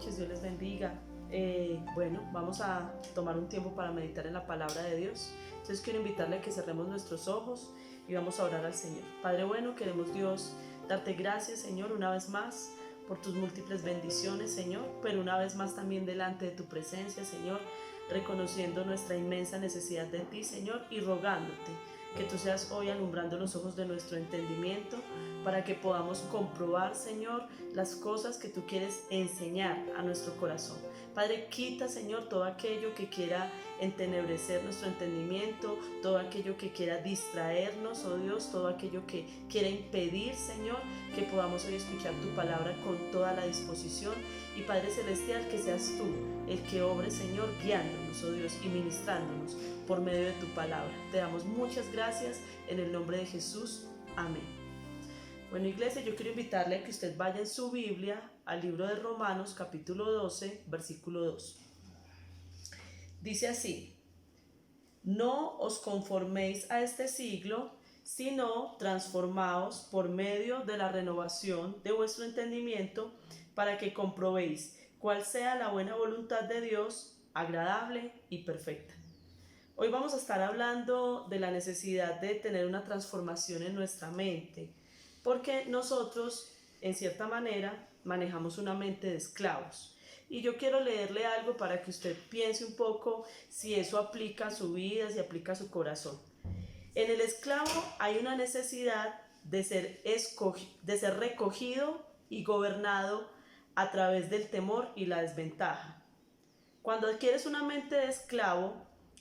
noches, Dios les bendiga. Bueno, vamos a tomar un tiempo para meditar en la palabra de Dios. Entonces quiero invitarle a que cerremos nuestros ojos y vamos a orar al Señor. Padre bueno, queremos Dios darte gracias, Señor, una vez más por tus múltiples bendiciones, Señor, pero una vez más también delante de tu presencia, Señor, reconociendo nuestra inmensa necesidad de ti, Señor, y rogándote que tú seas hoy alumbrando los ojos de nuestro entendimiento para que podamos comprobar, Señor, las cosas que tú quieres enseñar a nuestro corazón. Padre, quita, Señor, todo aquello que quiera entenebrecer nuestro entendimiento, todo aquello que quiera distraernos, oh Dios, todo aquello que quiera impedir, Señor, que podamos hoy escuchar tu palabra con toda la disposición. Y Padre Celestial, que seas tú el que obre, Señor, guiándonos, oh Dios, y ministrándonos por medio de tu palabra. Te damos muchas gracias en el nombre de Jesús. Amén. Bueno, iglesia, yo quiero invitarle a que usted vaya en su Biblia al libro de Romanos, capítulo 12, versículo 2. Dice así: no os conforméis a este siglo, sino transformaos por medio de la renovación de vuestro entendimiento, para que comprobéis cuál sea la buena voluntad de Dios, agradable y perfecta. Hoy vamos a estar hablando de la necesidad de tener una transformación en nuestra mente, porque nosotros, en cierta manera, manejamos una mente de esclavos. Y yo quiero leerle algo para que usted piense un poco si eso aplica a su vida, si aplica a su corazón. En el esclavo hay una necesidad de ser recogido y gobernado a través del temor y la desventaja. Cuando adquieres una mente de esclavo,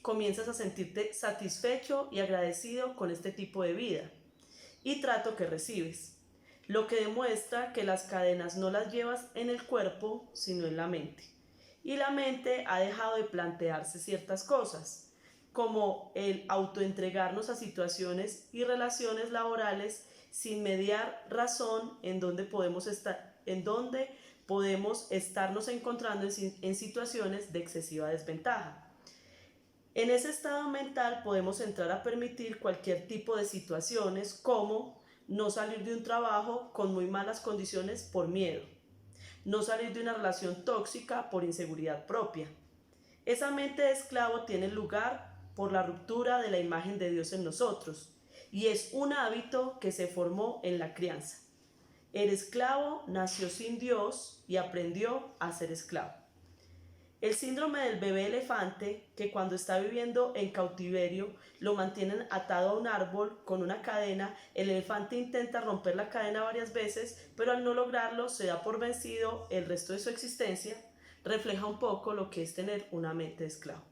comienzas a sentirte satisfecho y agradecido con este tipo de vida y trato que recibes, lo que demuestra que las cadenas no las llevas en el cuerpo, sino en la mente. Y la mente ha dejado de plantearse ciertas cosas, como el autoentregarnos a situaciones y relaciones laborales sin mediar razón en donde podemos estarnos encontrando en situaciones de excesiva desventaja. En ese estado mental podemos entrar a permitir cualquier tipo de situaciones, como no salir de un trabajo con muy malas condiciones por miedo, no salir de una relación tóxica por inseguridad propia. Esa mente de esclavo tiene lugar por la ruptura de la imagen de Dios en nosotros, y es un hábito que se formó en la crianza. El esclavo nació sin Dios y aprendió a ser esclavo. El síndrome del bebé elefante, que cuando está viviendo en cautiverio lo mantienen atado a un árbol con una cadena. El elefante intenta romper la cadena varias veces, pero al no lograrlo se da por vencido el resto de su existencia. Refleja un poco lo que es tener una mente de esclavo.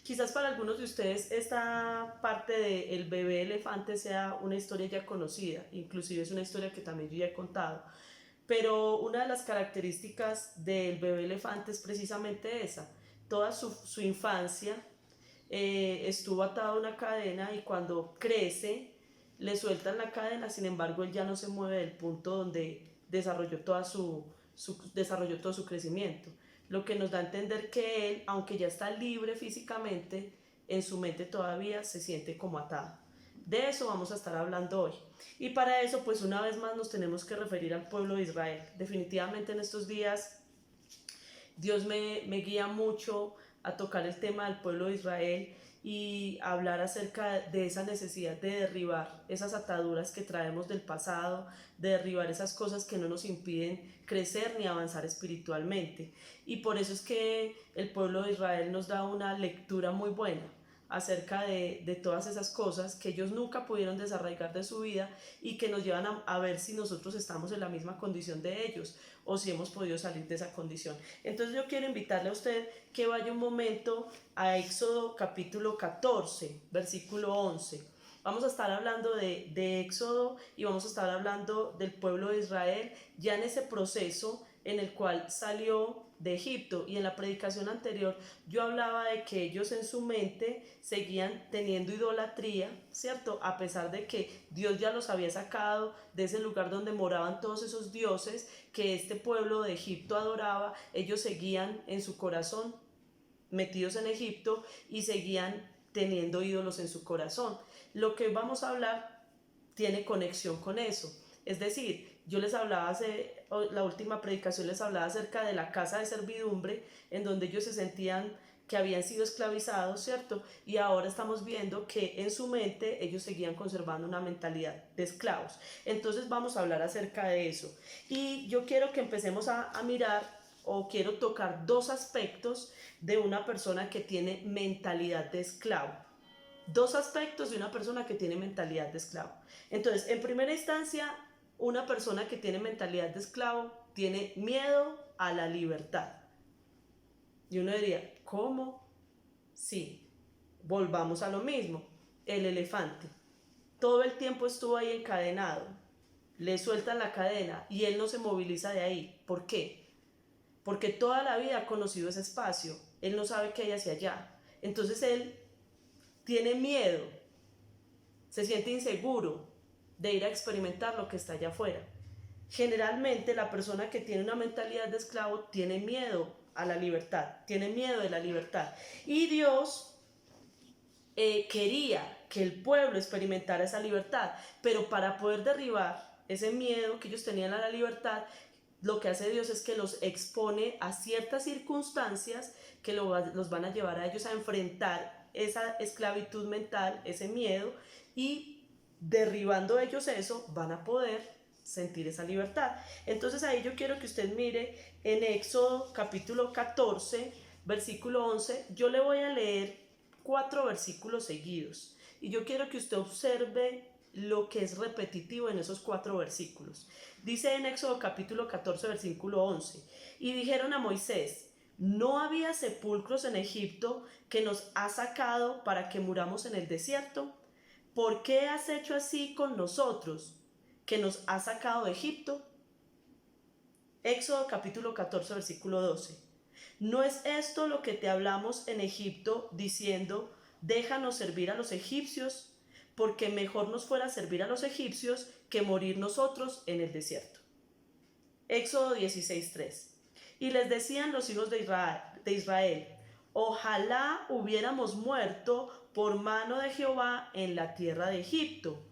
Quizás para algunos de ustedes esta parte del bebé elefante sea una historia ya conocida, inclusive es una historia que también yo ya he contado. Pero una de las características del bebé elefante es precisamente esa. Toda su infancia estuvo atado a una cadena, y cuando crece le sueltan la cadena. Sin embargo, él ya no se mueve del punto donde desarrolló todo su crecimiento. Lo que nos da a entender que él, aunque ya está libre físicamente, en su mente todavía se siente como atado. De eso vamos a estar hablando hoy. Y para eso, pues una vez más nos tenemos que referir al pueblo de Israel. Definitivamente en estos días Dios me guía mucho a tocar el tema del pueblo de Israel y hablar acerca de esa necesidad de derribar esas ataduras que traemos del pasado, de derribar esas cosas que no nos impiden crecer ni avanzar espiritualmente. Y por eso es que el pueblo de Israel nos da una lectura muy buena acerca de todas esas cosas que ellos nunca pudieron desarraigar de su vida, y que nos llevan a ver si nosotros estamos en la misma condición de ellos o si hemos podido salir de esa condición. Entonces yo quiero invitarle a usted que vaya un momento a Éxodo capítulo 14, versículo 11. Vamos a estar hablando de Éxodo, y vamos a estar hablando del pueblo de Israel ya en ese proceso en el cual salió de Egipto. Y en la predicación anterior yo hablaba de que ellos en su mente seguían teniendo idolatría, ¿cierto? A pesar de que Dios ya los había sacado de ese lugar donde moraban todos esos dioses que este pueblo de Egipto adoraba, ellos seguían en su corazón metidos en Egipto y seguían teniendo ídolos en su corazón. Lo que vamos a hablar tiene conexión con eso. Es decir, yo les hablaba la última predicación les hablaba acerca de la casa de servidumbre, en donde ellos se sentían que habían sido esclavizados, ¿cierto? Y ahora estamos viendo que en su mente ellos seguían conservando una mentalidad de esclavos. Entonces vamos a hablar acerca de eso. Y yo quiero que empecemos a mirar, o quiero tocar dos aspectos de una persona que tiene mentalidad de esclavo. Dos aspectos de una persona que tiene mentalidad de esclavo. Entonces, en primera instancia, una persona que tiene mentalidad de esclavo tiene miedo a la libertad. Y uno diría, ¿cómo? Sí, volvamos a lo mismo. El elefante. Todo el tiempo estuvo ahí encadenado. Le sueltan la cadena y él no se moviliza de ahí. ¿Por qué? Porque toda la vida ha conocido ese espacio. Él no sabe qué hay hacia allá. Entonces él tiene miedo, se siente inseguro de ir a experimentar lo que está allá afuera. Generalmente la persona que tiene una mentalidad de esclavo tiene miedo a la libertad, tiene miedo de la libertad. Y Dios quería que el pueblo experimentara esa libertad, pero para poder derribar ese miedo que ellos tenían a la libertad, lo que hace Dios es que los expone a ciertas circunstancias que los van a llevar a ellos a enfrentar esa esclavitud mental, ese miedo, y derribando ellos eso, van a poder sentir esa libertad. Entonces ahí yo quiero que usted mire en Éxodo capítulo 14, versículo 11, yo le voy a leer 4 versículos seguidos, y yo quiero que usted observe lo que es repetitivo en esos 4 versículos. Dice en Éxodo capítulo 14, versículo 11, y dijeron a Moisés, ¿no había sepulcros en Egipto que nos has sacado para que muramos en el desierto? ¿Por qué has hecho así con nosotros, que nos has sacado de Egipto? Éxodo capítulo 14, versículo 12. ¿No es esto lo que te hablamos en Egipto, diciendo, déjanos servir a los egipcios, porque mejor nos fuera servir a los egipcios que morir nosotros en el desierto? Éxodo 16, 3. Y les decían los hijos de Israel, ojalá hubiéramos muerto por mano de Jehová en la tierra de Egipto,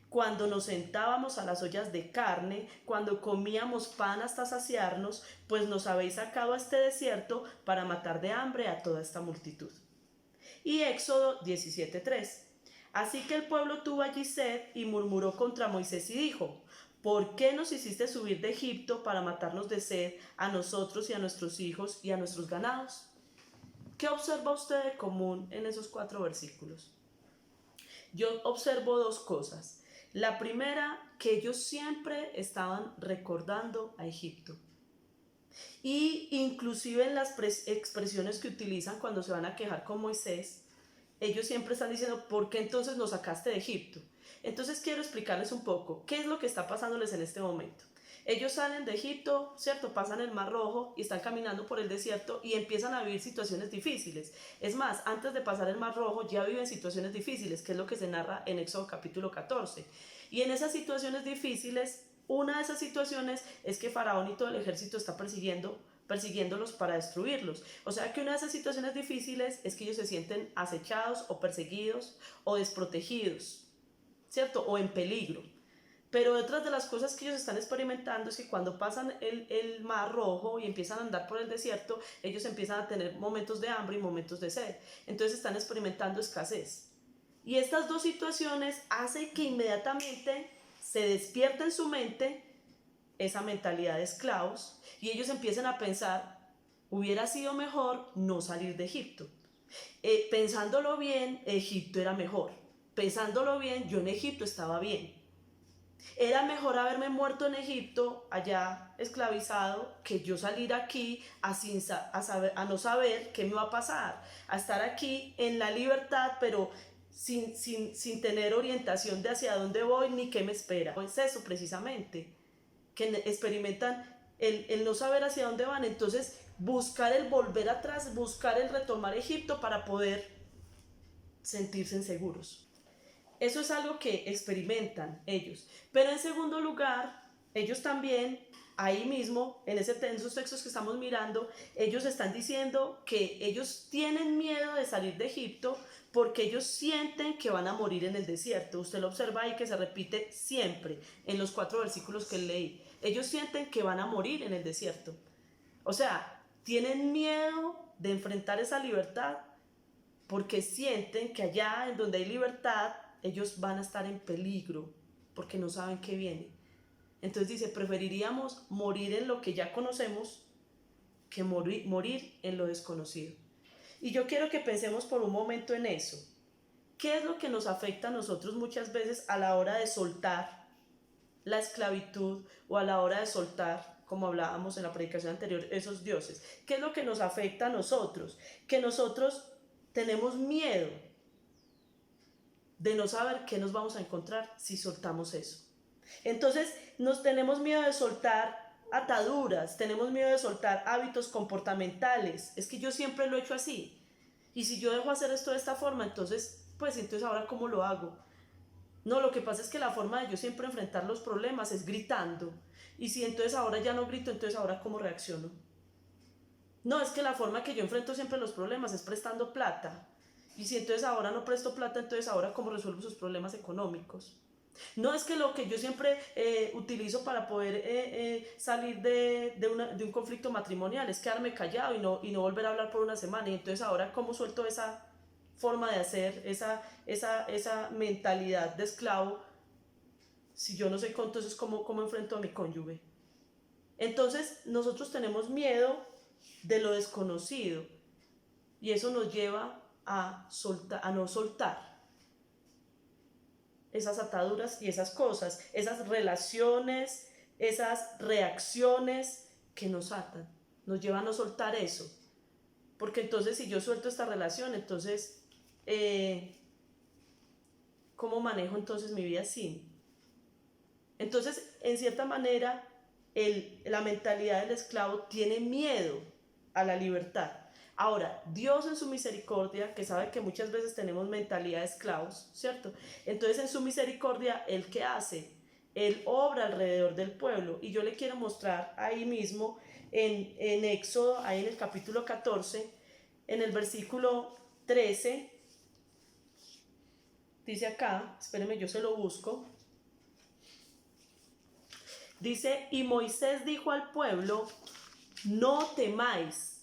cuando nos sentábamos a las ollas de carne, cuando comíamos pan hasta saciarnos, pues nos habéis sacado a este desierto para matar de hambre a toda esta multitud. Y Éxodo 17:3. Así que el pueblo tuvo allí sed y murmuró contra Moisés y dijo, ¿por qué nos hiciste subir de Egipto para matarnos de sed a nosotros y a nuestros hijos y a nuestros ganados? ¿Qué observa usted de común en esos 4 versículos? Yo observo 2 cosas. La primera, que ellos siempre estaban recordando a Egipto. Y inclusive en las expresiones que utilizan cuando se van a quejar con Moisés, ellos siempre están diciendo, ¿por qué entonces nos sacaste de Egipto? Entonces quiero explicarles un poco qué es lo que está pasándoles en este momento. Ellos salen de Egipto, ¿cierto? Pasan el Mar Rojo y están caminando por el desierto y empiezan a vivir situaciones difíciles. Es más, antes de pasar el Mar Rojo ya viven situaciones difíciles, que es lo que se narra en Éxodo capítulo 14. Y en esas situaciones difíciles, una de esas situaciones es que Faraón y todo el ejército está persiguiéndolos para destruirlos. O sea que una de esas situaciones difíciles es que ellos se sienten acechados o perseguidos o desprotegidos, ¿cierto? O en peligro. Pero otras de las cosas que ellos están experimentando es que cuando pasan el Mar Rojo y empiezan a andar por el desierto, ellos empiezan a tener momentos de hambre y momentos de sed. Entonces están experimentando escasez. Y estas 2 situaciones hacen que inmediatamente se despierta en su mente esa mentalidad de esclavos y ellos empiezan a pensar, hubiera sido mejor no salir de Egipto. Pensándolo bien, Egipto era mejor. Pensándolo bien, yo en Egipto estaba bien. Era mejor haberme muerto en Egipto, allá esclavizado, que yo salir aquí a no saber qué me va a pasar, a estar aquí en la libertad, pero sin tener orientación de hacia dónde voy ni qué me espera. Es eso precisamente, que experimentan el no saber hacia dónde van, entonces buscar el volver atrás, buscar el retomar Egipto para poder sentirse seguros. Eso es algo que experimentan ellos. Pero en segundo lugar, ellos también, ahí mismo, en esos textos que estamos mirando, ellos están diciendo que ellos tienen miedo de salir de Egipto porque ellos sienten que van a morir en el desierto. Usted lo observa ahí que se repite siempre en los 4 versículos que leí. Ellos sienten que van a morir en el desierto. O sea, tienen miedo de enfrentar esa libertad porque sienten que allá en donde hay libertad, ellos van a estar en peligro porque no saben qué viene. Entonces dice, preferiríamos morir en lo que ya conocemos que morir en lo desconocido. Y yo quiero que pensemos por un momento en eso. ¿Qué es lo que nos afecta a nosotros muchas veces a la hora de soltar la esclavitud o a la hora de soltar, como hablábamos en la predicación anterior, esos dioses? ¿Qué es lo que nos afecta a nosotros? Que nosotros tenemos miedo de no saber qué nos vamos a encontrar si soltamos eso. Entonces nos tenemos miedo de soltar ataduras, tenemos miedo de soltar hábitos comportamentales. Es que yo siempre lo he hecho así. Y si yo dejo hacer esto de esta forma, entonces ahora ¿cómo lo hago? No, lo que pasa es que la forma de yo siempre enfrentar los problemas es gritando. Y si entonces ahora ya no grito, entonces ahora ¿cómo reacciono? No, es que la forma que yo enfrento siempre los problemas es prestando plata. Y si entonces ahora no presto plata, entonces ahora ¿cómo resuelvo sus problemas económicos? No, es que lo que yo siempre utilizo para poder salir de un conflicto matrimonial es quedarme callado y no volver a hablar por una semana. Y entonces ahora ¿cómo suelto esa forma de hacer, esa mentalidad de esclavo si yo no sé entonces cómo enfrento a mi cónyuge? Entonces nosotros tenemos miedo de lo desconocido y eso nos lleva a no soltar esas ataduras y esas cosas, esas relaciones, esas reacciones que nos atan, nos llevan a no soltar eso. Porque entonces si yo suelto esta relación, entonces, ¿cómo manejo entonces mi vida sin? Entonces, en cierta manera, la mentalidad del esclavo tiene miedo a la libertad. Ahora, Dios en su misericordia, que sabe que muchas veces tenemos mentalidad de esclavos, ¿cierto? Entonces en su misericordia, ¿Él qué hace? Él obra alrededor del pueblo. Y yo le quiero mostrar ahí mismo, en Éxodo, ahí en el capítulo 14, en el versículo 13, dice acá, espérenme, yo se lo busco. Dice, y Moisés dijo al pueblo, no temáis,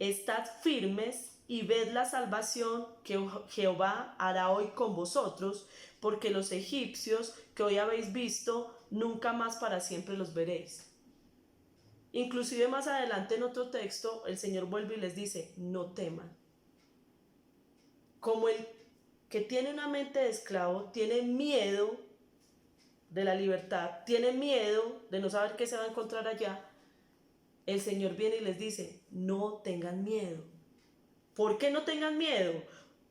estad firmes y ved la salvación que Jehová hará hoy con vosotros, porque los egipcios que hoy habéis visto, nunca más para siempre los veréis. Inclusive más adelante en otro texto, el Señor vuelve y les dice, no teman. Como el que tiene una mente de esclavo, tiene miedo de la libertad, tiene miedo de no saber qué se va a encontrar allá, el Señor viene y les dice, no tengan miedo. ¿Por qué no tengan miedo?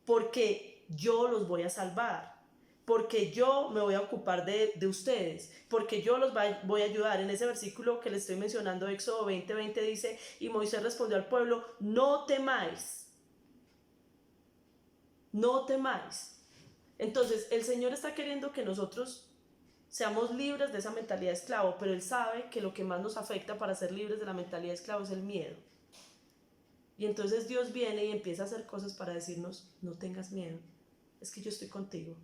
Porque yo los voy a salvar, porque yo me voy a ocupar de ustedes, porque yo los voy a ayudar. En ese versículo que les estoy mencionando, Éxodo 20:20 dice, y Moisés respondió al pueblo, no temáis, no temáis. Entonces el Señor está queriendo que nosotros seamos libres de esa mentalidad de esclavo, pero Él sabe que lo que más nos afecta para ser libres de la mentalidad de esclavo es el miedo. Y entonces Dios viene y empieza a hacer cosas para decirnos, no tengas miedo, es que yo estoy contigo.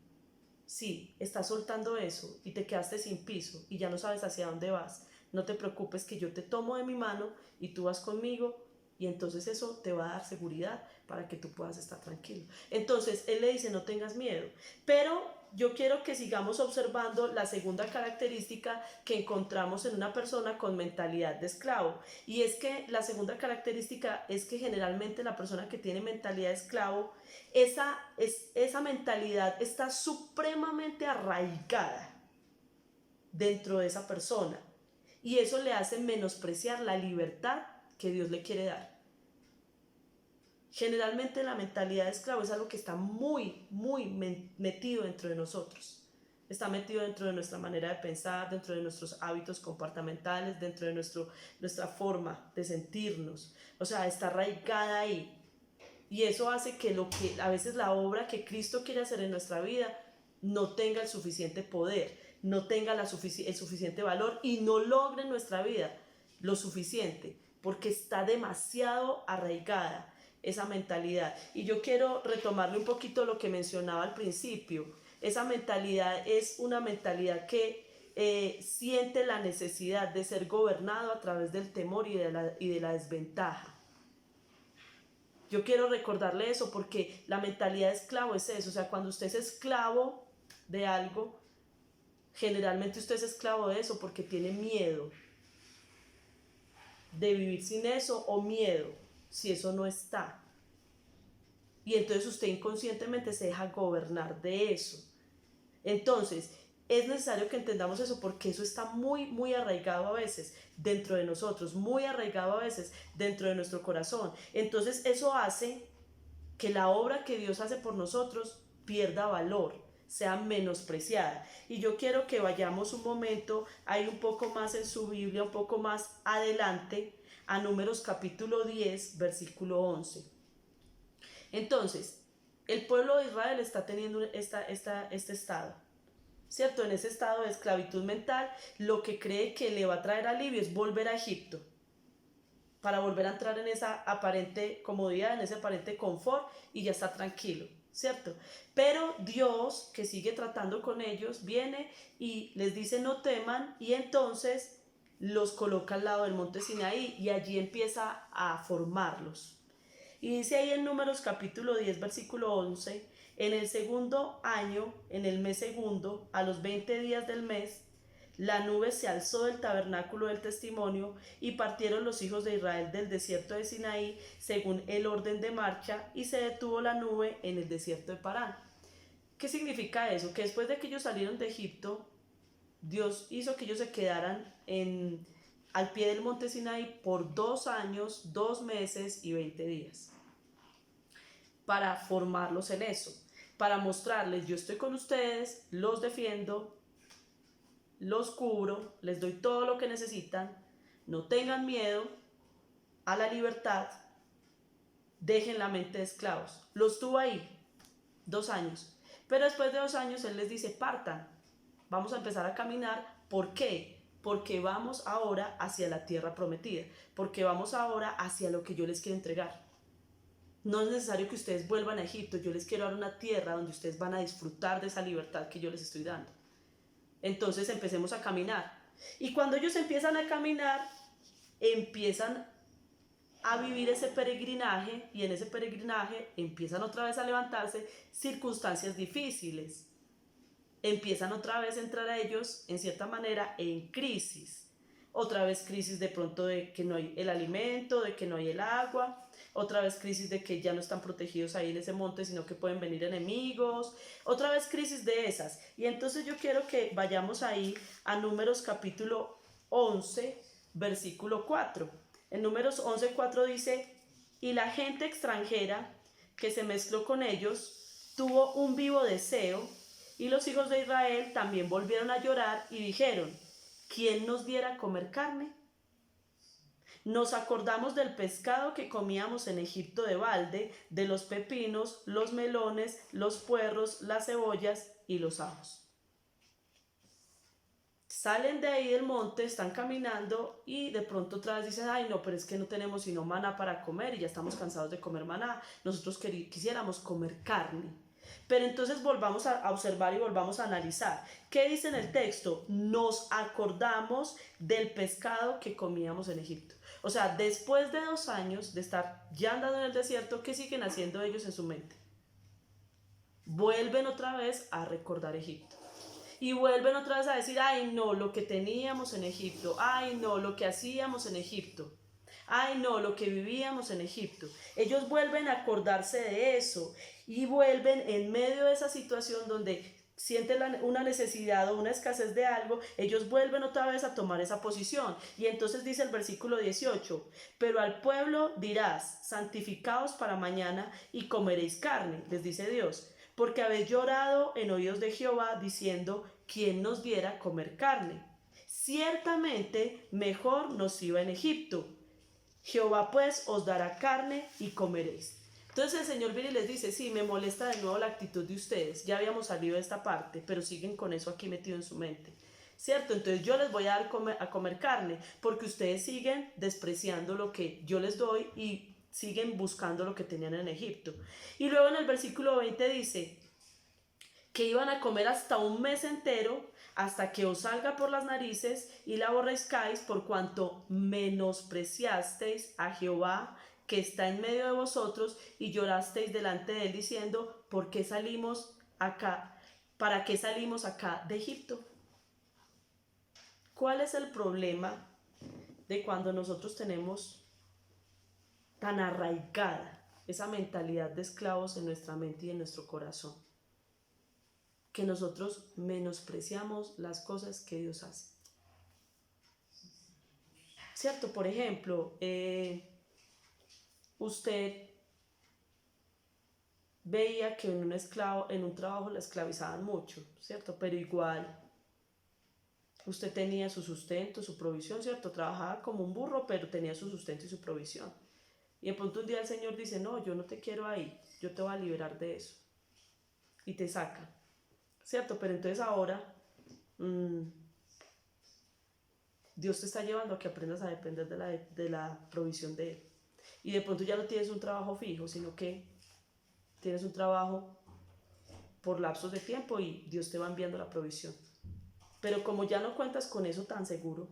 Sí, estás soltando eso y te quedaste sin piso y ya no sabes hacia dónde vas. No te preocupes que yo te tomo de mi mano y tú vas conmigo y entonces eso te va a dar seguridad para que tú puedas estar tranquilo. Entonces Él le dice, no tengas miedo, pero yo quiero que sigamos observando la segunda característica que encontramos en una persona con mentalidad de esclavo. Y es que la segunda característica es que generalmente la persona que tiene mentalidad de esclavo, esa mentalidad está supremamente arraigada dentro de esa persona. Y eso le hace menospreciar la libertad que Dios le quiere dar. Generalmente la mentalidad de esclavo es algo que está muy metido dentro de nosotros. Está metido dentro de nuestra manera de pensar, dentro de nuestros hábitos comportamentales, dentro de nuestra forma de sentirnos. O sea, está arraigada ahí. Y eso hace que a veces la obra que Cristo quiere hacer en nuestra vida no tenga el suficiente poder, no tenga el suficiente valor y no logre en nuestra vida lo suficiente, porque está demasiado arraigada esa mentalidad. Y yo quiero retomarle un poquito lo que mencionaba al principio. Esa mentalidad es una mentalidad que siente la necesidad de ser gobernado a través del temor y de la desventaja. Yo quiero recordarle eso porque la mentalidad de esclavo es eso. O sea, cuando usted es esclavo de algo, generalmente usted es esclavo de eso porque tiene miedo de vivir sin eso o miedo si eso no está. Y entonces usted inconscientemente se deja gobernar de eso. Entonces, es necesario que entendamos eso porque eso está muy, muy arraigado a veces dentro de nosotros, muy arraigado a veces dentro de nuestro corazón. Entonces, eso hace que la obra que Dios hace por nosotros pierda valor, sea menospreciada. Y yo quiero que vayamos un momento ahí un poco más en su Biblia, un poco más adelante, a Números capítulo 10, versículo 11. Entonces, el pueblo de Israel está teniendo este estado, ¿cierto? En ese estado de esclavitud mental, lo que cree que le va a traer alivio es volver a Egipto, para volver a entrar en esa aparente comodidad, en ese aparente confort y ya está tranquilo, ¿cierto? Pero Dios, que sigue tratando con ellos, viene y les dice no teman y entonces los coloca al lado del monte Sinaí y allí empieza a formarlos. Y dice ahí en Números capítulo 10, versículo 11, en el segundo año, en el mes segundo, a los 20 días del mes, la nube se alzó del tabernáculo del testimonio y partieron los hijos de Israel del desierto de Sinaí según el orden de marcha y se detuvo la nube en el desierto de Parán. ¿Qué significa eso? Que después de que ellos salieron de Egipto, Dios hizo que ellos se quedaran al pie del monte Sinaí por 2 años, 2 meses y 20 días. Para formarlos en eso, para mostrarles, yo estoy con ustedes, los defiendo, los cubro, les doy todo lo que necesitan, no tengan miedo a la libertad, dejen la mente de esclavos. Los tuvo ahí 2 años, pero después de 2 años Él les dice, partan, vamos a empezar a caminar. ¿Por qué? Porque vamos ahora hacia la tierra prometida, porque vamos ahora hacia lo que yo les quiero entregar. No es necesario que ustedes vuelvan a Egipto, yo les quiero dar una tierra donde ustedes van a disfrutar de esa libertad que yo les estoy dando. Entonces empecemos a caminar. Y cuando ellos empiezan a caminar, empiezan a vivir ese peregrinaje y en ese peregrinaje empiezan otra vez a levantarse circunstancias difíciles. Empiezan otra vez a entrar a ellos, en cierta manera, en crisis. Otra vez crisis de pronto de que no hay el alimento, de que no hay el agua. Otra vez crisis de que ya no están protegidos ahí en ese monte, sino que pueden venir enemigos. Otra vez crisis de esas. Y entonces yo quiero que vayamos ahí a Números capítulo 11, versículo 4. En Números 11, 4 dice, y la gente extranjera que se mezcló con ellos tuvo un vivo deseo, y los hijos de Israel también volvieron a llorar y dijeron, ¿quién nos diera a comer carne? Nos acordamos del pescado que comíamos en Egipto de balde, de los pepinos, los melones, los puerros, las cebollas y los ajos. Salen de ahí del monte, están caminando y de pronto otra vez dicen, ay no, pero es que no tenemos sino maná para comer y ya estamos cansados de comer maná, nosotros quisiéramos comer carne. Pero entonces volvamos a observar y volvamos a analizar. ¿Qué dice en el texto? Nos acordamos del pescado que comíamos en Egipto. O sea, después de 2 años de estar ya andando en el desierto, ¿qué siguen haciendo ellos en su mente? Vuelven otra vez a recordar Egipto. Y vuelven otra vez a decir, ay no, lo que teníamos en Egipto, ay no, lo que hacíamos en Egipto, ay no, lo que vivíamos en Egipto. Ellos vuelven a acordarse de eso y vuelven en medio de esa situación donde sienten una necesidad o una escasez de algo, ellos vuelven otra vez a tomar esa posición. Y entonces dice el versículo 18, pero al pueblo dirás, santificaos para mañana y comeréis carne, les dice Dios. Porque habéis llorado en oídos de Jehová, diciendo, ¿quién nos diera a comer carne? Ciertamente mejor nos iba en Egipto. Jehová pues os dará carne y comeréis. Entonces el Señor viene y les dice, sí, me molesta de nuevo la actitud de ustedes. Ya habíamos salido de esta parte, pero siguen con eso aquí metido en su mente. ¿Cierto? Entonces yo les voy a dar a comer carne, porque ustedes siguen despreciando lo que yo les doy y siguen buscando lo que tenían en Egipto. Y luego en el versículo 20 dice, que iban a comer hasta un mes entero, hasta que os salga por las narices y la aborrezcáis, por cuanto menospreciasteis a Jehová que está en medio de vosotros, y llorasteis delante de él diciendo, ¿por qué salimos acá? ¿Para qué salimos acá de Egipto? ¿Cuál es el problema de cuando nosotros tenemos tan arraigada esa mentalidad de esclavos en nuestra mente y en nuestro corazón? Que nosotros menospreciamos las cosas que Dios hace. ¿Cierto? Por ejemplo, usted veía que en un trabajo la esclavizaban mucho, ¿cierto? Pero igual usted tenía su sustento, su provisión, ¿cierto? Trabajaba como un burro, pero tenía su sustento y su provisión. Y de pronto un día el Señor dice, no, yo no te quiero ahí, yo te voy a liberar de eso. Y te saca, ¿cierto? Pero entonces ahora Dios te está llevando a que aprendas a depender de la provisión de Él. Y de pronto ya no tienes un trabajo fijo, sino que tienes un trabajo por lapsos de tiempo y Dios te va enviando la provisión. Pero como ya no cuentas con eso tan seguro,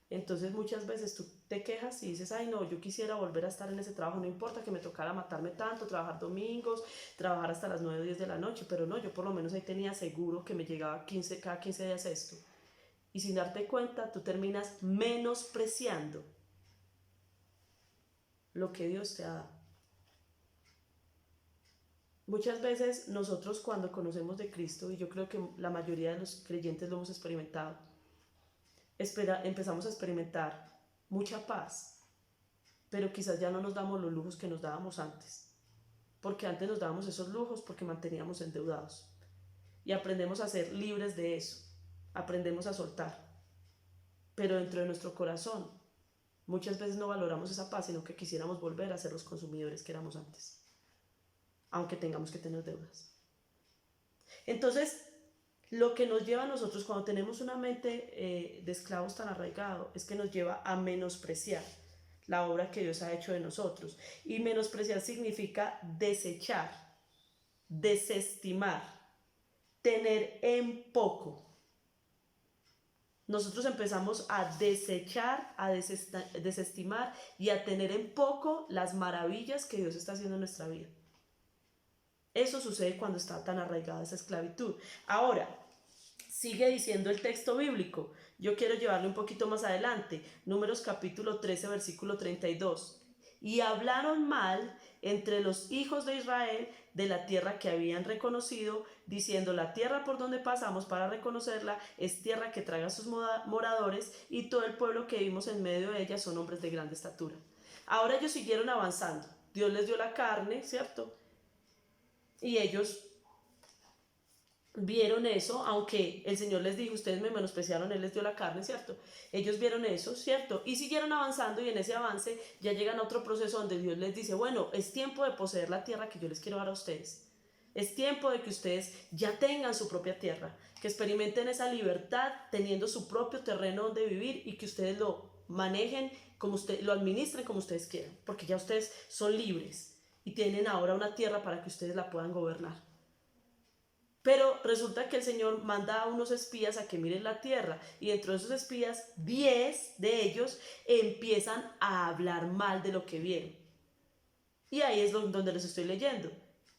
entonces muchas veces tú te quejas y dices, ay no, yo quisiera volver a estar en ese trabajo, no importa que me tocara matarme tanto, trabajar domingos, trabajar hasta las 9 o 10 de la noche, pero no, yo por lo menos ahí tenía seguro que me llegaba cada 15 días esto. Y sin darte cuenta, tú terminas menospreciando lo que Dios te ha dado. Muchas veces nosotros cuando conocemos de Cristo, y yo creo que la mayoría de los creyentes lo hemos experimentado, empezamos a experimentar mucha paz, pero quizás ya no nos damos los lujos que nos dábamos antes, porque antes nos dábamos esos lujos porque manteníamos endeudados, y aprendemos a ser libres de eso, aprendemos a soltar, pero dentro de nuestro corazón muchas veces no valoramos esa paz, sino que quisiéramos volver a ser los consumidores que éramos antes, aunque tengamos que tener deudas. Entonces, lo que nos lleva a nosotros cuando tenemos una mente de esclavos tan arraigado es que nos lleva a menospreciar la obra que Dios ha hecho de nosotros. Y menospreciar significa desechar, desestimar, tener en poco. Nosotros empezamos a desechar, a desestimar y a tener en poco las maravillas que Dios está haciendo en nuestra vida. Eso sucede cuando está tan arraigada esa esclavitud. Ahora, sigue diciendo el texto bíblico. Yo quiero llevarlo un poquito más adelante. Números capítulo 13, versículo 32. Y hablaron mal entre los hijos de Israel de la tierra que habían reconocido, diciendo, la tierra por donde pasamos para reconocerla es tierra que traga a sus moradores, y todo el pueblo que vivimos en medio de ella son hombres de grande estatura. Ahora ellos siguieron avanzando. Dios les dio la carne, ¿cierto? Y ellos vieron eso, aunque el Señor les dijo, ustedes me menospreciaron, Él les dio la carne, ¿cierto? Ellos vieron eso, ¿cierto? Y siguieron avanzando, y en ese avance ya llegan a otro proceso donde Dios les dice, bueno, es tiempo de poseer la tierra que yo les quiero dar a ustedes. Es tiempo de que ustedes ya tengan su propia tierra, que experimenten esa libertad teniendo su propio terreno donde vivir, y que ustedes lo manejen como ustedes, lo administren como ustedes quieran, porque ya ustedes son libres y tienen ahora una tierra para que ustedes la puedan gobernar. Pero resulta que el Señor manda a unos espías a que miren la tierra, y dentro de esos espías 10 de ellos empiezan a hablar mal de lo que vieron. Y ahí es donde les estoy leyendo.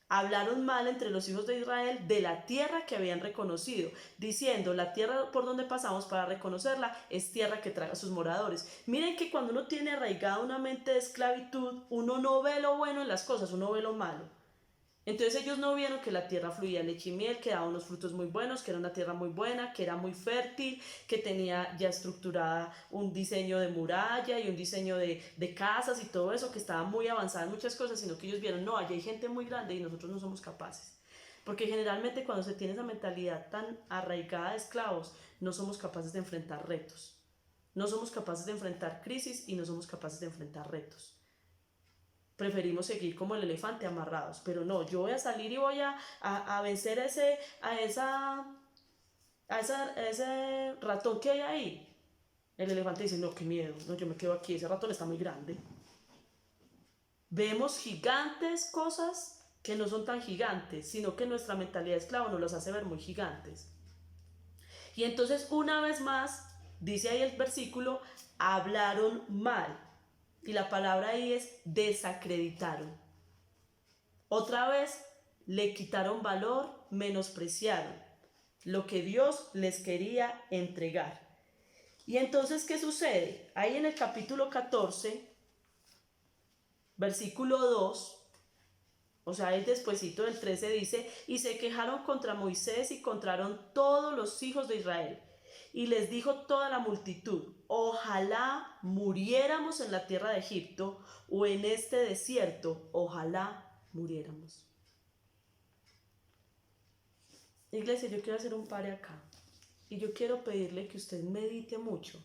Hablaron mal entre los hijos de Israel de la tierra que habían reconocido, diciendo, la tierra por donde pasamos para reconocerla es tierra que traga a sus moradores. Miren que cuando uno tiene arraigada una mente de esclavitud, uno no ve lo bueno en las cosas, uno ve lo malo. Entonces ellos no vieron que la tierra fluía leche y miel, que daba unos frutos muy buenos, que era una tierra muy buena, que era muy fértil, que tenía ya estructurada un diseño de muralla y un diseño de casas y todo eso, que estaba muy avanzada en muchas cosas, sino que ellos vieron, no, allá hay gente muy grande y nosotros no somos capaces. Porque generalmente cuando se tiene esa mentalidad tan arraigada de esclavos, no somos capaces de enfrentar retos. No somos capaces de enfrentar crisis y no somos capaces de enfrentar retos. Preferimos seguir como el elefante amarrados, pero no, yo voy a salir y voy a vencer a ese ratón que hay ahí. El elefante dice, no, qué miedo, no, yo me quedo aquí, ese ratón está muy grande. Vemos gigantes cosas que no son tan gigantes, sino que nuestra mentalidad de esclavo nos los hace ver muy gigantes. Y entonces una vez más, dice ahí el versículo, hablaron mal. Y la palabra ahí es desacreditaron. Otra vez le quitaron valor, menospreciaron lo que Dios les quería entregar. Y entonces, ¿qué sucede? Ahí en el capítulo 14, versículo 2, o sea, es despuesito del 13, dice, y se quejaron contra Moisés y contra todos los hijos de Israel. Y les dijo toda la multitud, ojalá muriéramos en la tierra de Egipto o en este desierto, ojalá muriéramos. Iglesia, yo quiero hacer un pare acá y yo quiero pedirle que usted medite mucho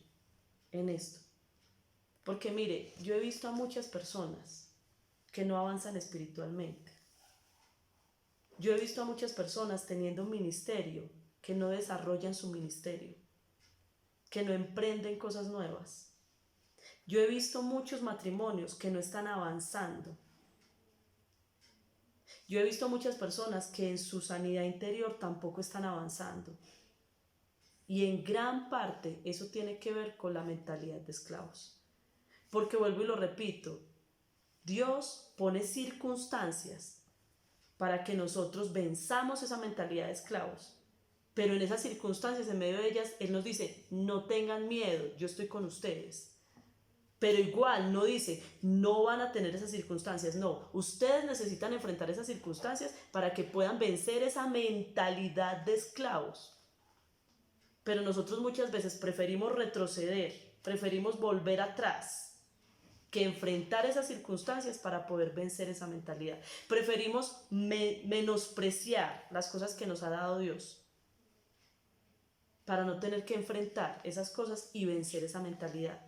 en esto. Porque mire, yo he visto a muchas personas que no avanzan espiritualmente. Yo he visto a muchas personas teniendo un ministerio que no desarrollan su ministerio, que no emprenden cosas nuevas. Yo he visto muchos matrimonios que no están avanzando. Yo he visto muchas personas que en su sanidad interior tampoco están avanzando. Y en gran parte eso tiene que ver con la mentalidad de esclavos. Porque vuelvo y lo repito, Dios pone circunstancias para que nosotros venzamos esa mentalidad de esclavos. Pero en esas circunstancias, en medio de ellas, Él nos dice, no tengan miedo, yo estoy con ustedes. Pero igual no dice, no van a tener esas circunstancias, no. Ustedes necesitan enfrentar esas circunstancias para que puedan vencer esa mentalidad de esclavos. Pero nosotros muchas veces preferimos retroceder, preferimos volver atrás, que enfrentar esas circunstancias para poder vencer esa mentalidad. Preferimos menospreciar las cosas que nos ha dado Dios para no tener que enfrentar esas cosas y vencer esa mentalidad.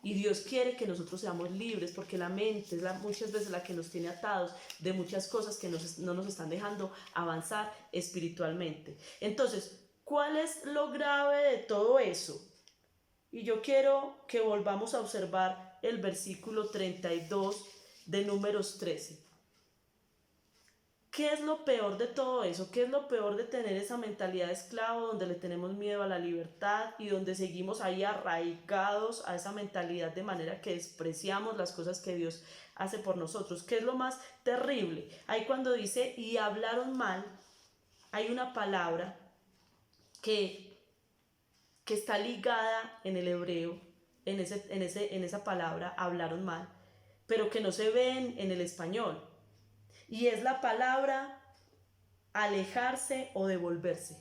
Y Dios quiere que nosotros seamos libres, porque la mente es muchas veces la que nos tiene atados de muchas cosas que no nos están dejando avanzar espiritualmente. Entonces, ¿cuál es lo grave de todo eso? Y yo quiero que volvamos a observar el versículo 32 de Números 13. ¿Qué es lo peor de todo eso? ¿Qué es lo peor de tener esa mentalidad de esclavo donde le tenemos miedo a la libertad y donde seguimos ahí arraigados a esa mentalidad de manera que despreciamos las cosas que Dios hace por nosotros? ¿Qué es lo más terrible? Ahí cuando dice y hablaron mal, hay una palabra que está ligada en el hebreo, en esa palabra hablaron mal, pero que no se ve en el español. Y es la palabra alejarse o devolverse.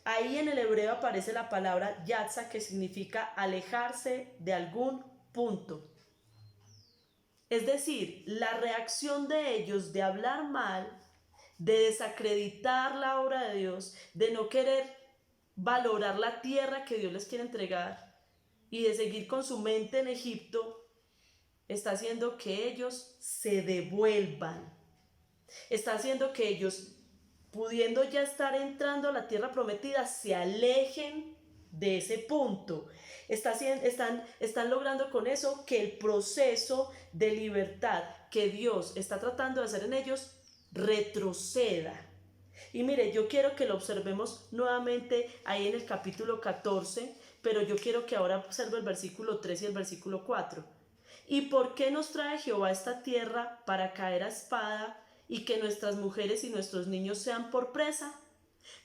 Ahí en el hebreo aparece la palabra yatsa, que significa alejarse de algún punto. Es decir, la reacción de ellos de hablar mal, de desacreditar la obra de Dios, de no querer valorar la tierra que Dios les quiere entregar y de seguir con su mente en Egipto, está haciendo que ellos se devuelvan. Está haciendo que ellos, pudiendo ya estar entrando a la tierra prometida, se alejen de ese punto. Están logrando con eso que el proceso de libertad que Dios está tratando de hacer en ellos retroceda. Y mire, yo quiero que lo observemos nuevamente ahí en el capítulo 14, pero yo quiero que ahora observe el versículo 3 y el versículo 4. ¿Y por qué nos trae Jehová a esta tierra para caer a espada y que nuestras mujeres y nuestros niños sean por presa?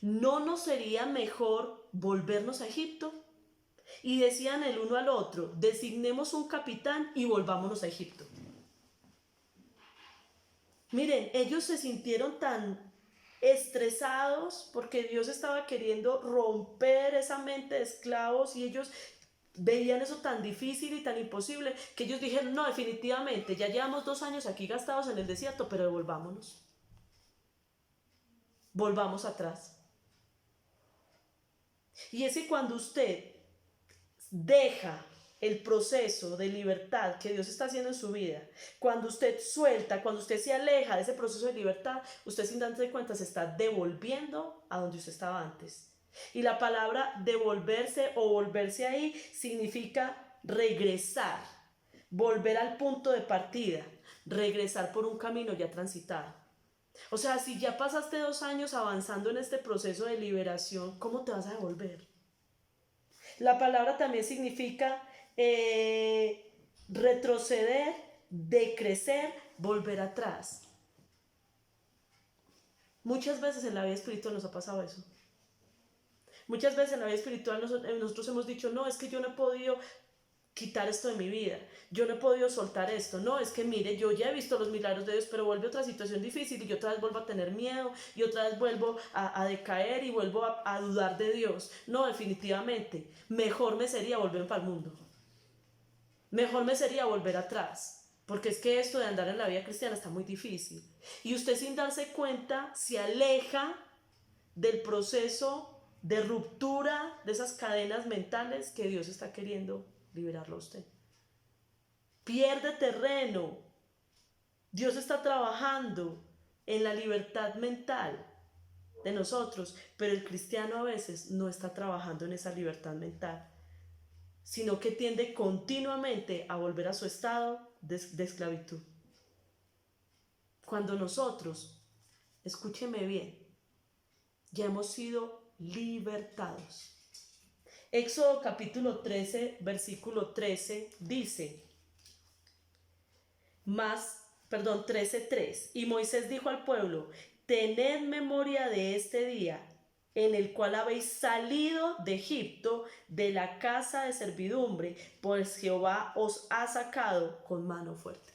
¿No nos sería mejor volvernos a Egipto? Y decían el uno al otro, designemos un capitán y volvámonos a Egipto. Miren, ellos se sintieron tan estresados porque Dios estaba queriendo romper esa mente de esclavos y ellos veían eso tan difícil y tan imposible que ellos dijeron, no, definitivamente, ya llevamos 2 años aquí gastados en el desierto, pero devolvámonos. Volvamos atrás. Y es que cuando usted deja el proceso de libertad que Dios está haciendo en su vida, cuando usted suelta, cuando usted se aleja de ese proceso de libertad, usted sin darse cuenta se está devolviendo a donde usted estaba antes. Y la palabra devolverse o volverse ahí significa regresar. volver al punto de partida, regresar por un camino ya transitado. O sea, si ya pasaste 2 años avanzando en este proceso de liberación, ¿cómo te vas a devolver? La palabra también significa retroceder, decrecer, volver atrás. Muchas veces en la vida espiritual nos ha pasado eso. Muchas veces en la vida espiritual nosotros hemos dicho, no, es que yo no he podido quitar esto de mi vida, yo no he podido soltar esto, no, es que mire, yo ya he visto los milagros de Dios, pero vuelve otra situación difícil y yo otra vez vuelvo a tener miedo y otra vez vuelvo a decaer y vuelvo a dudar de Dios. No, definitivamente, mejor me sería volver para el mundo, mejor me sería volver atrás, porque es que esto de andar en la vida cristiana está muy difícil y usted sin darse cuenta se aleja del proceso de ruptura de esas cadenas mentales que Dios está queriendo liberarlo a usted. Pierde terreno. Dios está trabajando en la libertad mental de nosotros, pero el cristiano a veces no está trabajando en esa libertad mental, sino que tiende continuamente a volver a su estado de esclavitud. Cuando nosotros, escúcheme bien, ya hemos sido libertados. Éxodo capítulo 13, versículo 13 dice, 13:3, y Moisés dijo al pueblo, tened memoria de este día en el cual habéis salido de Egipto, de la casa de servidumbre, pues Jehová os ha sacado con mano fuerte.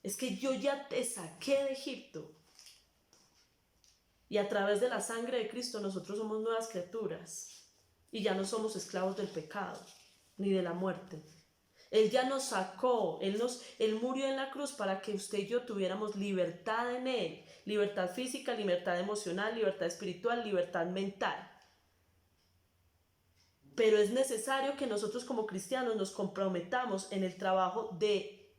Es que yo ya te saqué de Egipto. Y a través de la sangre de Cristo nosotros somos nuevas criaturas. Y ya no somos esclavos del pecado, ni de la muerte. Él ya nos sacó, Él murió en la cruz para que usted y yo tuviéramos libertad en Él. Libertad física, libertad emocional, libertad espiritual, libertad mental. Pero es necesario que nosotros como cristianos nos comprometamos en el trabajo de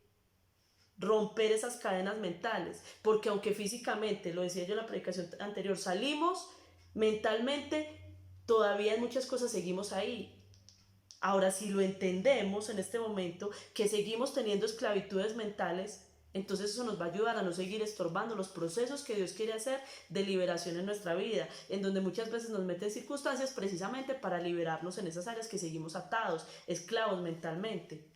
romper esas cadenas mentales. Porque aunque físicamente, lo decía yo en la predicación anterior, salimos mentalmente, todavía en muchas cosas seguimos ahí. Ahora, si lo entendemos en este momento, que seguimos teniendo esclavitudes mentales, entonces eso nos va a ayudar a no seguir estorbando los procesos que Dios quiere hacer de liberación en nuestra vida, en donde muchas veces nos meten circunstancias precisamente para liberarnos en esas áreas que seguimos atados, esclavos mentalmente.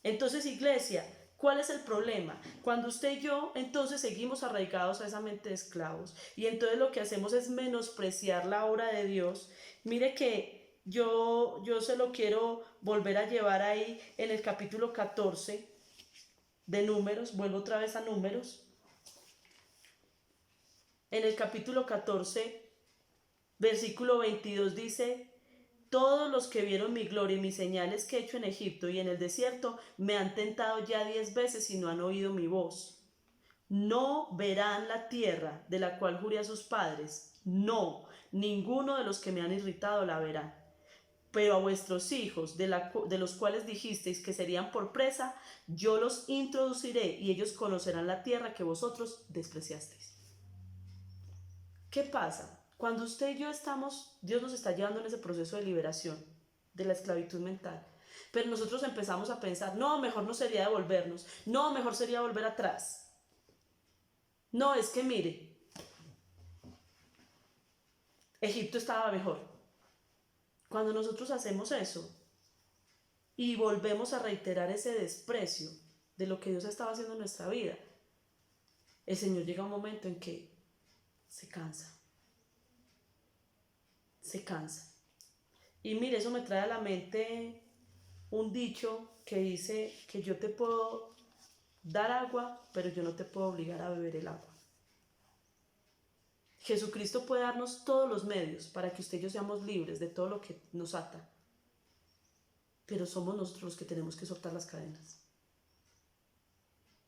Entonces, iglesia, ¿cuál es el problema? Cuando usted y yo entonces seguimos arraigados a esa mente de esclavos y entonces lo que hacemos es menospreciar la obra de Dios. Mire que yo se lo quiero volver a llevar ahí en el capítulo 14 de Números, vuelvo otra vez a Números. En el capítulo 14, versículo 22 dice, todos los que vieron mi gloria y mis señales que he hecho en Egipto y en el desierto me han tentado ya 10 veces y no han oído mi voz. No verán la tierra de la cual juré a sus padres. No, ninguno de los que me han irritado la verá. Pero a vuestros hijos, de los cuales dijisteis que serían por presa, yo los introduciré y ellos conocerán la tierra que vosotros despreciasteis. ¿Qué pasa? Cuando usted y yo estamos, Dios nos está llevando en ese proceso de liberación de la esclavitud mental, pero nosotros empezamos a pensar, no, mejor no sería devolvernos, no, mejor sería volver atrás. No, es que mire, Egipto estaba mejor. Cuando nosotros hacemos eso y volvemos a reiterar ese desprecio de lo que Dios estaba haciendo en nuestra vida, el Señor llega a un momento en que se cansa. Se cansa. Y mire, eso me trae a la mente un dicho que dice que yo te puedo dar agua, pero yo no te puedo obligar a beber el agua. Jesucristo puede darnos todos los medios para que usted y yo seamos libres de todo lo que nos ata, pero somos nosotros los que tenemos que soltar las cadenas.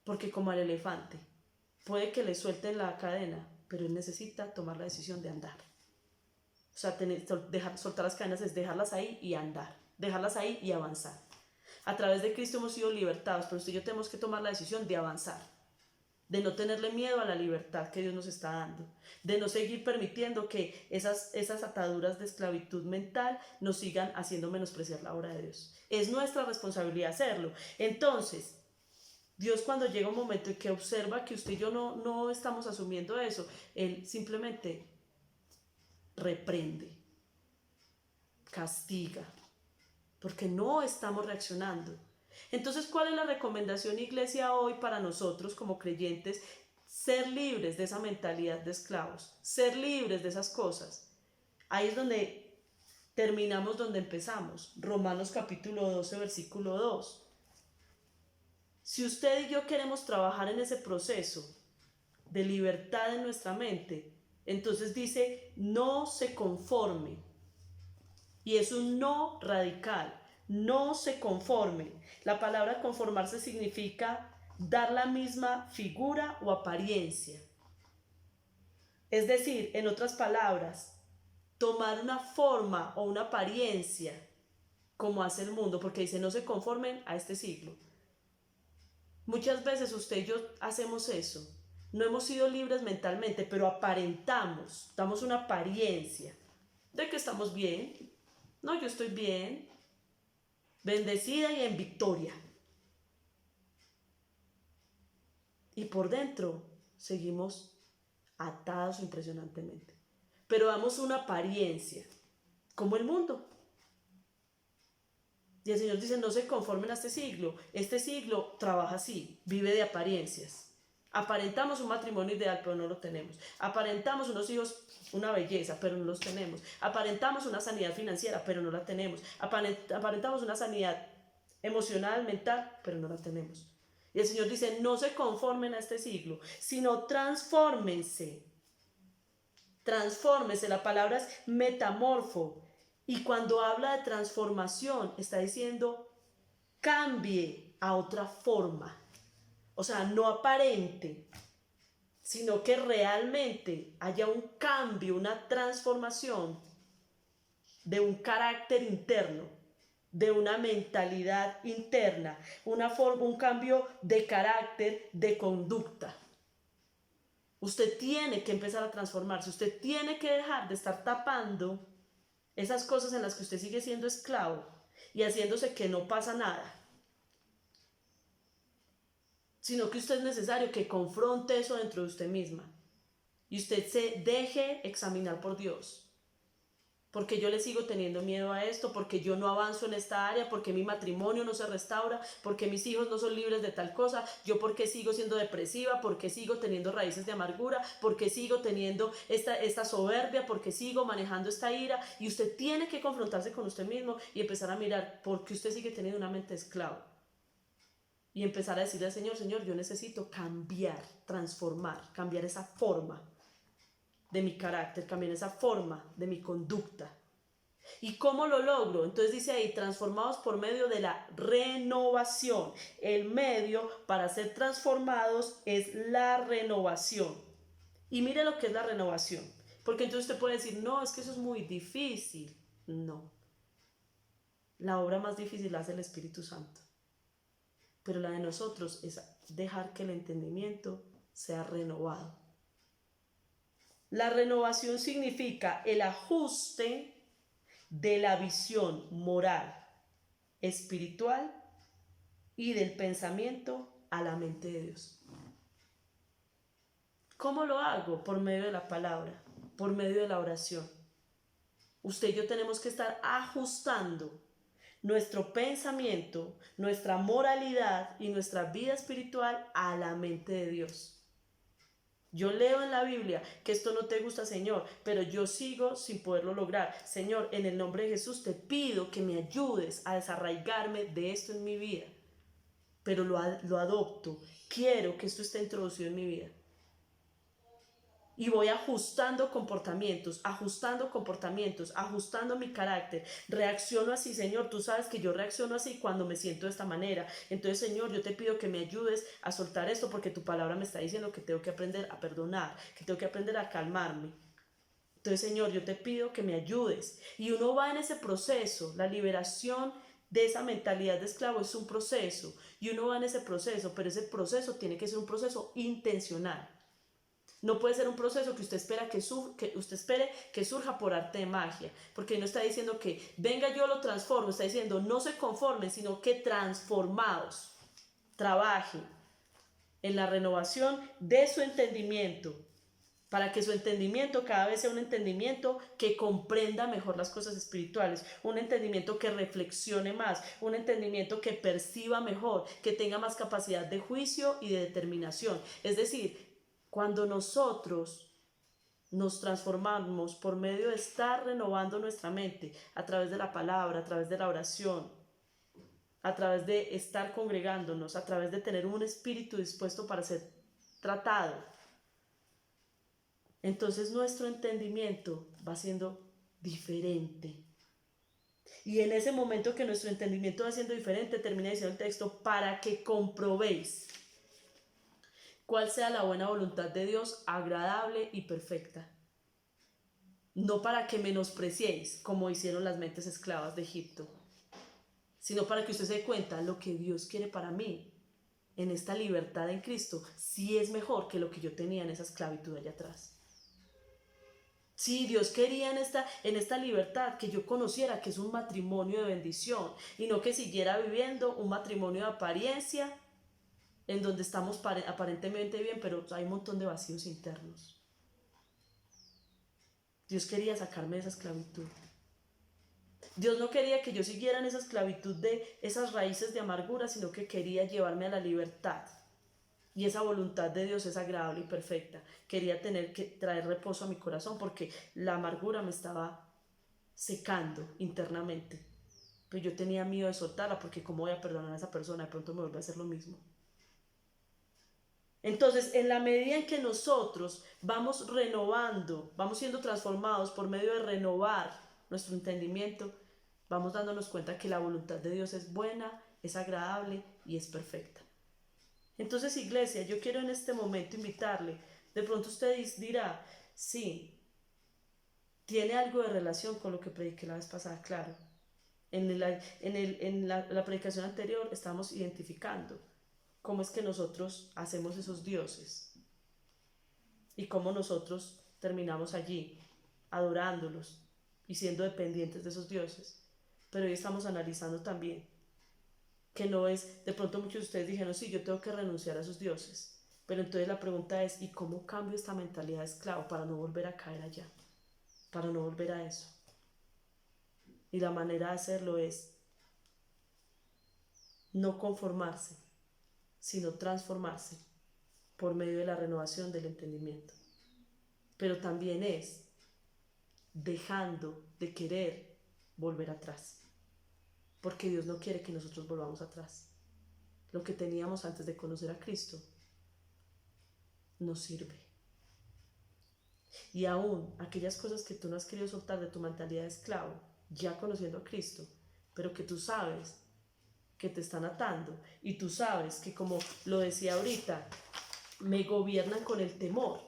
Porque como al elefante, puede que le suelten la cadena, pero él necesita tomar la decisión de andar. O sea, soltar las cadenas es dejarlas ahí y andar, dejarlas ahí y avanzar. A través de Cristo hemos sido libertados, pero usted y yo tenemos que tomar la decisión de avanzar. de no tenerle miedo a la libertad que Dios nos está dando, de no seguir permitiendo que esas ataduras de esclavitud mental nos sigan haciendo menospreciar la obra de Dios. Es nuestra responsabilidad hacerlo. Entonces, Dios, cuando llega un momento en que observa que usted y yo no estamos asumiendo eso, Él simplemente reprende, castiga, porque no estamos reaccionando. Entonces, ¿cuál es la recomendación, iglesia, hoy para nosotros como creyentes? Ser libres de esa mentalidad de esclavos, ser libres de esas cosas. Ahí es donde terminamos donde empezamos. Romanos capítulo 12, versículo 2. Si usted y yo queremos trabajar en ese proceso de libertad en nuestra mente, entonces dice, no se conforme. Y es un no radical. No se conforme. La palabra conformarse significa dar la misma figura o apariencia. Es decir, en otras palabras, tomar una forma o una apariencia como hace el mundo, porque dice no se conformen a este siglo. Muchas veces usted y yo hacemos eso. No hemos sido libres mentalmente, pero aparentamos, damos una apariencia de que estamos bien. No, yo estoy bien, bendecida y en victoria. Y por dentro seguimos atados impresionantemente. Pero damos una apariencia, como el mundo. Y el Señor dice, no se conformen a este siglo. Este siglo trabaja así, vive de apariencias. Aparentamos un matrimonio ideal, pero no lo tenemos. Aparentamos unos hijos, una belleza, pero no los tenemos. Aparentamos una sanidad financiera, pero no la tenemos. Aparentamos una sanidad emocional, mental, pero no la tenemos. Y el Señor dice, no se conformen a este siglo, sino transfórmense. Transfórmense, la palabra es metamorfo. Y cuando habla de transformación, está diciendo cambie a otra forma. O sea, no aparente, sino que realmente haya un cambio, una transformación de un carácter interno, de una mentalidad interna, un cambio de carácter, de conducta. Usted tiene que empezar a transformarse, usted tiene que dejar de estar tapando esas cosas en las que usted sigue siendo esclavo y haciéndose que no pasa nada, sino que usted es necesario que confronte eso dentro de usted misma y usted se deje examinar por Dios. Porque yo le sigo teniendo miedo a esto, porque yo no avanzo en esta área, porque mi matrimonio no se restaura, porque mis hijos no son libres de tal cosa, yo porque sigo siendo depresiva, porque sigo teniendo raíces de amargura, porque sigo teniendo esta soberbia, porque sigo manejando esta ira. Y usted tiene que confrontarse con usted mismo y empezar a mirar por qué usted sigue teniendo una mente esclava. Y empezar a decirle al Señor, Señor, yo necesito cambiar, transformar, cambiar esa forma de mi carácter, cambiar esa forma de mi conducta. ¿Y cómo lo logro? Entonces dice ahí, transformados por medio de la renovación. El medio para ser transformados es la renovación. Y mire lo que es la renovación. Porque entonces usted puede decir, no, es que eso es muy difícil. No. La obra más difícil la hace el Espíritu Santo. Pero la de nosotros es dejar que el entendimiento sea renovado. La renovación significa el ajuste de la visión moral, espiritual y del pensamiento a la mente de Dios. ¿Cómo lo hago? Por medio de la palabra, por medio de la oración. Usted y yo tenemos que estar ajustando nuestro pensamiento, nuestra moralidad y nuestra vida espiritual a la mente de Dios. Yo leo en la Biblia que esto no te gusta, Señor, pero yo sigo sin poderlo lograr. Señor, en el nombre de Jesús te pido que me ayudes a desarraigarme de esto en mi vida. Pero lo adopto. Quiero que esto esté introducido en mi vida. Y voy ajustando comportamientos, ajustando mi carácter. Reacciono así, Señor, tú sabes que yo reacciono así cuando me siento de esta manera. Entonces, Señor, yo te pido que me ayudes a soltar esto porque tu palabra me está diciendo que tengo que aprender a perdonar, que tengo que aprender a calmarme. Entonces, Señor, yo te pido que me ayudes. Y uno va en ese proceso, la liberación de esa mentalidad de esclavo es un proceso y uno va en ese proceso, pero ese proceso tiene que ser un proceso intencional. No puede ser un proceso que usted espera usted espere que surja por arte de magia, porque no está diciendo que venga yo lo transformo, está diciendo no se conformen, sino que transformados, trabajen en la renovación de su entendimiento, para que su entendimiento cada vez sea un entendimiento que comprenda mejor las cosas espirituales, un entendimiento que reflexione más, un entendimiento que perciba mejor, que tenga más capacidad de juicio y de determinación. Es decir, cuando nosotros nos transformamos por medio de estar renovando nuestra mente a través de la palabra, a través de la oración, a través de estar congregándonos, a través de tener un espíritu dispuesto para ser tratado, entonces nuestro entendimiento va siendo diferente. Y en ese momento que nuestro entendimiento va siendo diferente, termina diciendo el texto, para que comprobéis cuál sea la buena voluntad de Dios, agradable y perfecta. No para que menospreciéis, como hicieron las mentes esclavas de Egipto, sino para que usted se dé cuenta, lo que Dios quiere para mí, en esta libertad en Cristo, sí es mejor que lo que yo tenía en esa esclavitud allá atrás. Sí, Dios quería en esta libertad que yo conociera que es un matrimonio de bendición y no que siguiera viviendo un matrimonio de apariencia en donde estamos aparentemente bien, pero hay un montón de vacíos internos. Dios quería sacarme de esa esclavitud. Dios no quería que yo siguiera en esa esclavitud de esas raíces de amargura, sino que quería llevarme a la libertad. Y esa voluntad de Dios es agradable y perfecta. Quería tener que traer reposo a mi corazón porque la amargura me estaba secando internamente. Pero yo tenía miedo de soltarla porque cómo voy a perdonar a esa persona, de pronto me vuelve a hacer lo mismo. Entonces, en la medida en que nosotros vamos renovando, vamos siendo transformados por medio de renovar nuestro entendimiento, vamos dándonos cuenta que la voluntad de Dios es buena, es agradable y es perfecta. Entonces, iglesia, yo quiero en este momento invitarle, de pronto usted dirá, sí, tiene algo de relación con lo que prediqué la vez pasada, claro. En la predicación anterior estamos identificando cómo es que nosotros hacemos esos dioses y cómo nosotros terminamos allí adorándolos y siendo dependientes de esos dioses. Pero hoy estamos analizando también que no es, de pronto muchos de ustedes dijeron, sí, yo tengo que renunciar a esos dioses, pero entonces la pregunta es, ¿y cómo cambio esta mentalidad de esclavo para no volver a caer allá? Para no volver a eso. Y la manera de hacerlo es no conformarse, sino transformarse por medio de la renovación del entendimiento. Pero también es dejando de querer volver atrás, porque Dios no quiere que nosotros volvamos atrás. Lo que teníamos antes de conocer a Cristo nos sirve. Y aún aquellas cosas que tú no has querido soltar de tu mentalidad de esclavo, ya conociendo a Cristo, pero que tú sabes que te están atando y tú sabes que, como lo decía ahorita, me gobiernan con el temor.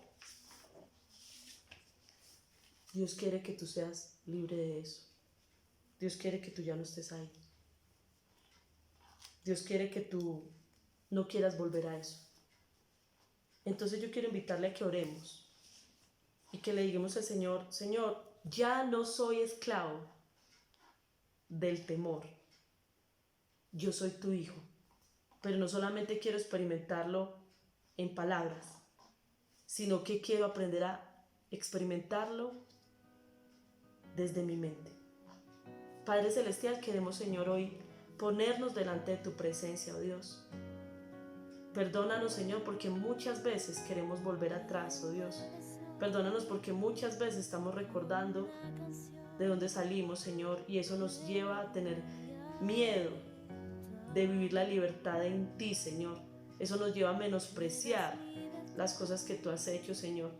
Dios quiere que tú seas libre de eso. Dios quiere que tú ya no estés ahí. Dios quiere que tú no quieras volver a eso. Entonces yo quiero invitarle a que oremos y que le digamos al Señor, Señor, ya no soy esclavo del temor. Yo soy tu hijo, pero no solamente quiero experimentarlo en palabras, sino que quiero aprender a experimentarlo desde mi mente. Padre Celestial, queremos, Señor, hoy ponernos delante de tu presencia, oh Dios. Perdónanos, Señor, porque muchas veces queremos volver atrás, oh Dios. Perdónanos porque muchas veces estamos recordando de dónde salimos, Señor, y eso nos lleva a tener miedo de vivir la libertad en ti, Señor. Eso nos lleva a menospreciar las cosas que tú has hecho, Señor.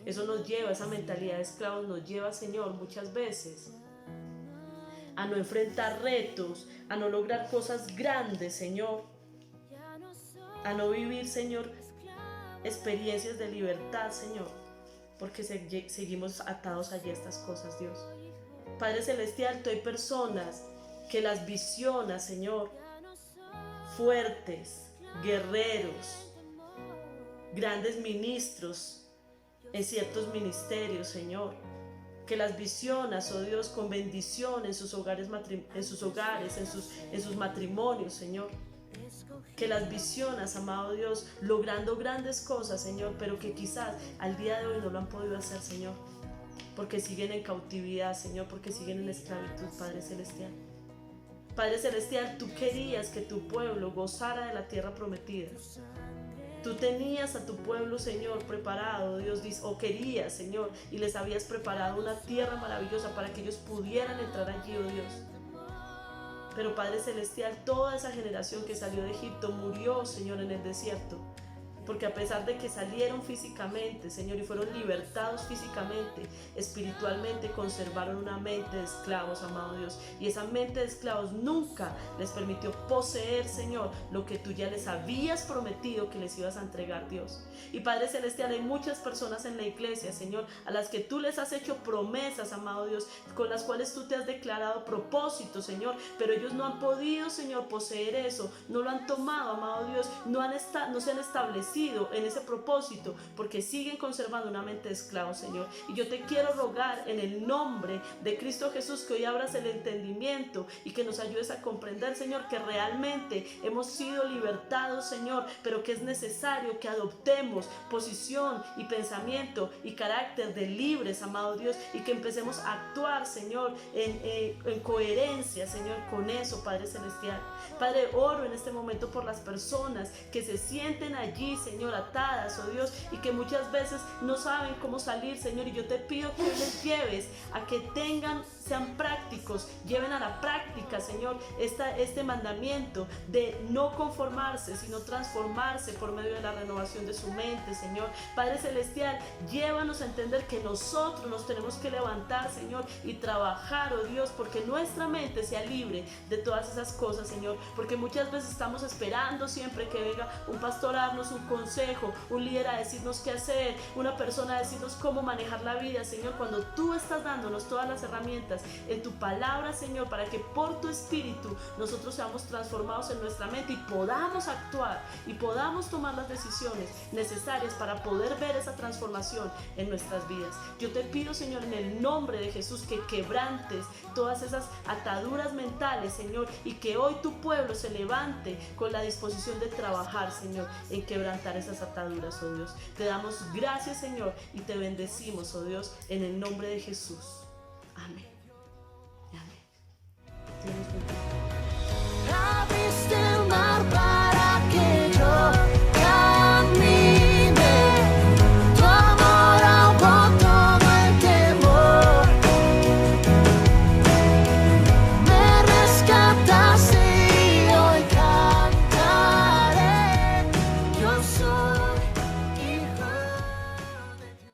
Eso nos lleva, esa mentalidad de esclavos nos lleva, Señor, muchas veces a no enfrentar retos, a no lograr cosas grandes, Señor, a no vivir, Señor, experiencias de libertad, Señor, porque seguimos atados allí a estas cosas, Dios. Padre Celestial, tú hay personas que las visionas, Señor, fuertes, guerreros, grandes ministros en ciertos ministerios, Señor, que las visionas, oh Dios, con bendición en sus hogares, en sus matrimonios, Señor, que las visionas, amado Dios, logrando grandes cosas, Señor, pero que quizás al día de hoy no lo han podido hacer, Señor, porque siguen en cautividad, Señor, porque siguen en esclavitud, Padre Celestial. Padre Celestial, tú querías que tu pueblo gozara de la tierra prometida. Tú tenías a tu pueblo, Señor, preparado, Dios dice, o querías, Señor, y les habías preparado una tierra maravillosa para que ellos pudieran entrar allí, oh Dios. Pero Padre Celestial, toda esa generación que salió de Egipto murió, Señor, en el desierto. Porque a pesar de que salieron físicamente, Señor, y fueron libertados físicamente, espiritualmente conservaron una mente de esclavos, amado Dios. Y esa mente de esclavos nunca les permitió poseer, Señor, lo que tú ya les habías prometido que les ibas a entregar, Dios. Y Padre Celestial, hay muchas personas en la iglesia, Señor, a las que tú les has hecho promesas, amado Dios, con las cuales tú te has declarado propósitos, Señor, pero ellos no han podido, Señor, poseer eso, no lo han tomado, amado Dios, no se han establecido en ese propósito porque siguen conservando una mente de esclavo, Señor. Y yo te quiero rogar en el nombre de Cristo Jesús que hoy abras el entendimiento y que nos ayudes a comprender, Señor, que realmente hemos sido libertados, Señor, pero que es necesario que adoptemos posición y pensamiento y carácter de libres, amado Dios, y que empecemos a actuar, Señor, en coherencia, Señor, con eso, Padre Celestial. Padre, oro en este momento por las personas que se sienten allí, Señor, atadas, oh Dios, y que muchas veces no saben cómo salir, Señor, y yo te pido que les lleves a que sean prácticos, lleven a la práctica, Señor, este mandamiento de no conformarse, sino transformarse por medio de la renovación de su mente, Señor. Padre Celestial, llévanos a entender que nosotros nos tenemos que levantar, Señor, y trabajar, oh Dios, porque nuestra mente sea libre de todas esas cosas, Señor, porque muchas veces estamos esperando siempre que venga un pastor a darnos un consejo, un líder a decirnos qué hacer, una persona a decirnos cómo manejar la vida, Señor, cuando tú estás dándonos todas las herramientas en tu palabra, Señor, para que por tu espíritu nosotros seamos transformados en nuestra mente y podamos actuar y podamos tomar las decisiones necesarias para poder ver esa transformación en nuestras vidas. Yo te pido, Señor, en el nombre de Jesús, que quebrantes todas esas ataduras mentales, Señor, y que hoy tu pueblo se levante con la disposición de trabajar, Señor, en quebrantar esas ataduras, oh Dios. Te damos gracias, Señor, y te bendecimos, oh Dios, en el nombre de Jesús. Amén.